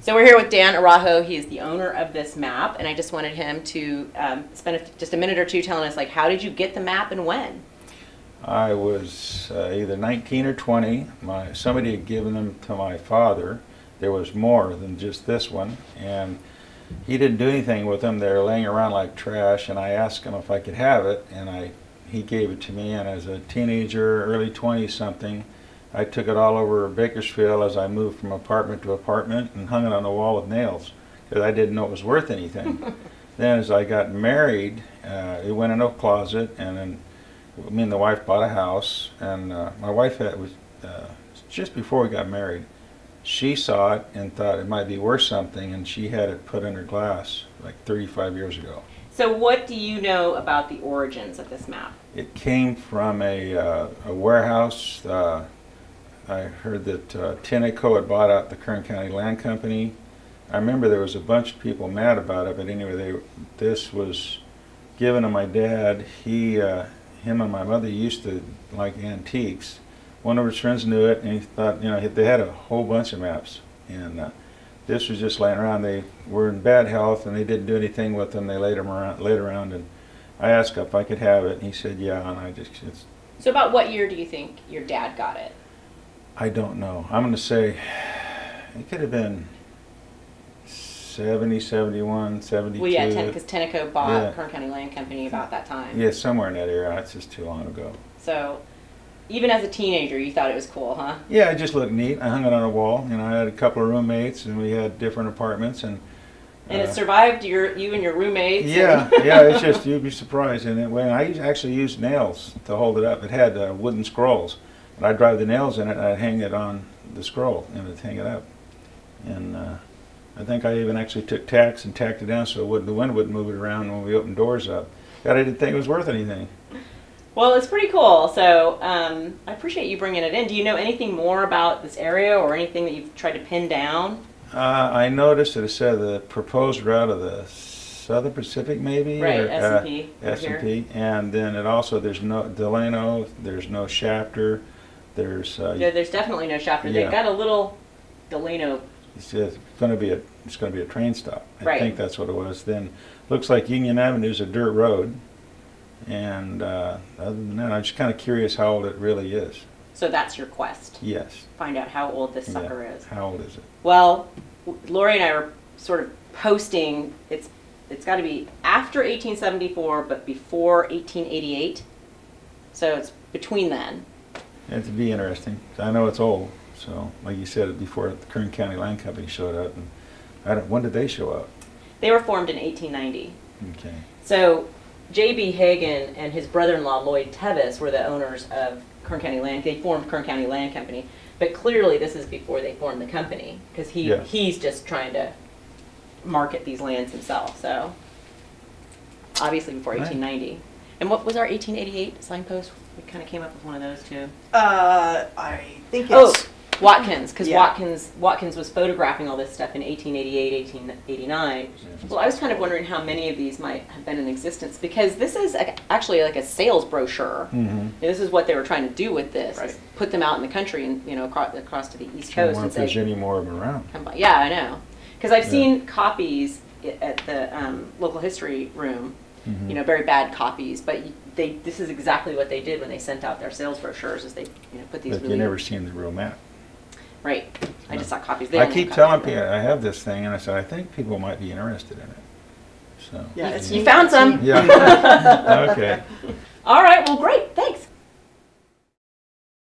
So we're here with Dan Arajo. He is the owner of this map, and I just wanted him to spend just a minute or two telling us, like, how did you get the map and when? I was either 19 or 20. Somebody had given them to my father. There was more than just this one, and he didn't do anything with them. They were laying around like trash, and I asked him if I could have it, and he gave it to me. And as a teenager, early 20-something, I took it all over Bakersfield as I moved from apartment to apartment and hung it on the wall with nails because I didn't know it was worth anything. Then as I got married, it went in a closet, and then me and the wife bought a house, and my wife was just before we got married. She saw it and thought it might be worth something, and she had it put under glass like 35 years ago. So what do you know about the origins of this map? It came from a warehouse. I heard that Tenneco had bought out the Kern County Land Company. I remember there was a bunch of people mad about it, but anyway, this was given to my dad. Him and my mother used to like antiques. One of his friends knew it, and he thought, you know, they had a whole bunch of maps, and this was just laying around. They were in bad health, and they didn't do anything with them. They laid around, and I asked if I could have it, and he said, yeah, and I just... So about what year do you think your dad got it? I don't know. I'm going to say it could have been 70, 71, 72. Well, yeah, because Tenneco bought Yeah. Kern County Land Company about that time. Yeah, somewhere in that area. It's just too long ago. So even as a teenager, you thought it was cool, huh? Yeah, it just looked neat. I hung it on a wall. You know, I had a couple of roommates, and we had different apartments, and it survived you and your roommates. Yeah, yeah. It's just, you'd be surprised. And when I actually used nails to hold it up, it had wooden scrolls, and I'd drive the nails in it, and I'd hang it on the scroll, and it'd hang it up. And I think I even actually took tacks and tacked it down so the wind wouldn't move it around when we opened doors up. God, I didn't think it was worth anything. Well, it's pretty cool. So I appreciate you bringing it in. Do you know anything more about this area or anything that you've tried to pin down? I noticed that it said the proposed route of the Southern Pacific, maybe? Right, or, S&P. S&P. And then it also, there's no Delano, there's no Shafter, there's... yeah, there's definitely no Shafter. Yeah. They've got a little Delano. It's going to be a train stop. Right. I think that's what it was. Then looks like Union Avenue is a dirt road. And other than that, I'm just kind of curious how old it really is. So that's your quest. Yes. Find out how old this sucker is. How old is it? Well, Lori and I were sort of posting, it's got to be after 1874, but before 1888. So it's between then. It'd be interesting. I know it's old. So, like you said, before the Kern County Land Company showed up. And when did they show up? They were formed in 1890. Okay. So J.B. Hagan and his brother-in-law Lloyd Tevis were the owners of Kern County Land. They formed Kern County Land Company, but clearly this is before they formed the company because he's just trying to market these lands himself. So obviously before 1890. And what was our 1888 signpost? We kind of came up with one of those too. I think it's... Watkins, because Yeah. Watkins was photographing all this stuff in 1888, 1889. Well, I was kind of wondering how many of these might have been in existence, because this is actually like a sales brochure. Mm-hmm. This is what they were trying to do with this, Right. is put them out in the country and, you know, across to the East I Coast. wonder And if there's say, any more of them around. come by. Yeah, I know. Because I've seen copies at the local history room, Mm-hmm. you know, very bad copies, but this is exactly what they did when they sent out their sales brochures, is they, you know, put these But really... you never seen the real map. Right. I just saw copies. They I only keep have telling copies. people I have this thing, and I said I think people might be interested in it. So. Yeah, You found some. Yeah. Okay. All right. Well, great.